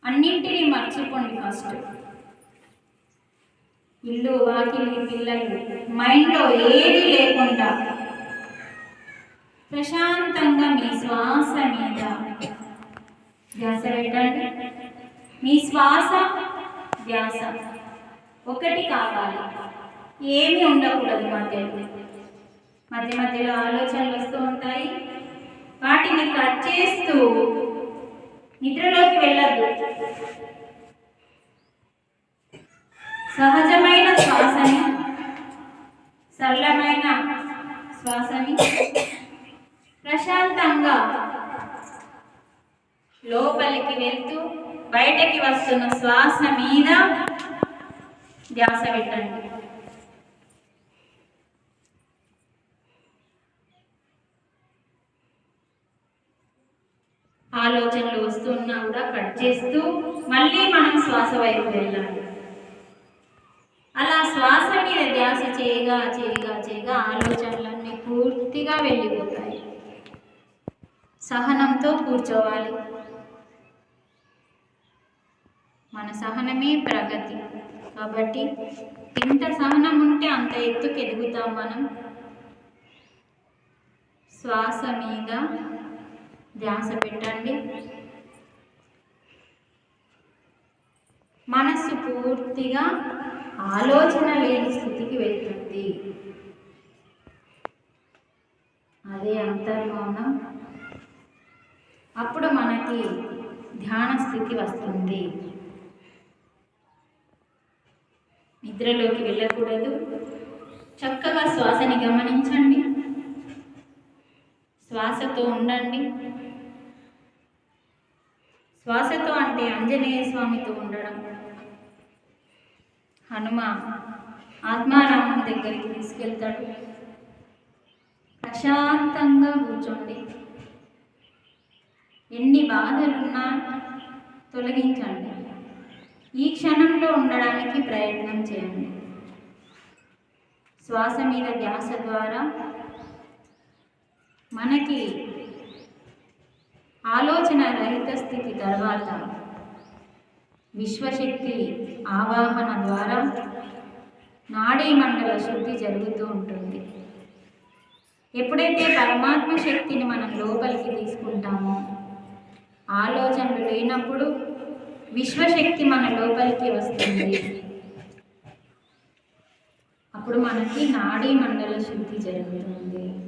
అన్నింటినీ మర్చిపోండి. ఫస్ట్ ఇల్లు, వాకిలి, పిల్లలు, మైండ్లో ఏది లేకుండా ప్రశాంతంగా మీ శ్వాస మీద ధ్యాస పెట్టండి. మీ శ్వాస ధ్యాస ఒకటి కావాలి, ఏమి ఉండకూడదు. మధ్య మధ్యలో ఆలోచనలు వస్తూ ఉంటాయి, వాటిని కట్ చేస్తూ నిద్రలోకి వెళ్ళద్దు. సహజమైన శ్వాసని, సరళమైన శ్వాసని ప్రశాంతంగా లోపలికి వెళ్తూ బయటకి వస్తున్న శ్వాస మీద ధ్యాస పెట్టండి. ఆలోచనలు వస్తున్నా కూడా కట్ చేస్తూ మళ్ళీ మనం శ్వాస వైపు వెళ్ళాలి. అలా శ్వాస మీద ధ్యాస చేయగా చేయగా చేయగా ఆలోచనలన్నీ పూర్తిగా వెళ్ళిపోతాయి. సహనంతో కూర్చోవాలి. మన సహనమే ప్రగతి. కాబట్టి ఎంత సహనం ఉంటే అంత ఎత్తుకు ఎదుగుతాం మనం. శ్వాస మీద ధ్యాస పెట్టండి. మనస్సు పూర్తిగా ఆలోచన లేని స్థితికి వెళ్తుంది. అదే అంతర్మౌనం. అప్పుడు మనకి ధ్యాన స్థితి వస్తుంది. నిద్రలోకి వెళ్ళకూడదు. చక్కగా శ్వాసని గమనించండి. శ్వాసతో ఉండండి. శ్వాసతో అంటే ఆంజనేయ స్వామితో ఉండడం. హనుమ ఆత్మారామం దగ్గరికి తీసుకెళ్తాడు. ప్రశాంతంగా కూర్చోండి. ఎన్ని బాధలున్నా తొలగించండి. ఈ క్షణంలో ఉండడానికి ప్రయత్నం చేయండి. శ్వాస మీద ధ్యాస ద్వారా మనకి ఆలోచన రహిత స్థితి తర్వాత విశ్వశక్తి ఆవాహన ద్వారా నాడీ మండల శుద్ధి జరుగుతూ ఉంటుంది. ఎప్పుడైతే పరమాత్మ శక్తిని మనం లోపలికి తీసుకుంటామో, ఆలోచనలు లేనప్పుడు విశ్వశక్తి మన లోపలికి వస్తుంది. అప్పుడు మనకి నాడీ మండల శుద్ధి జరుగుతుంది.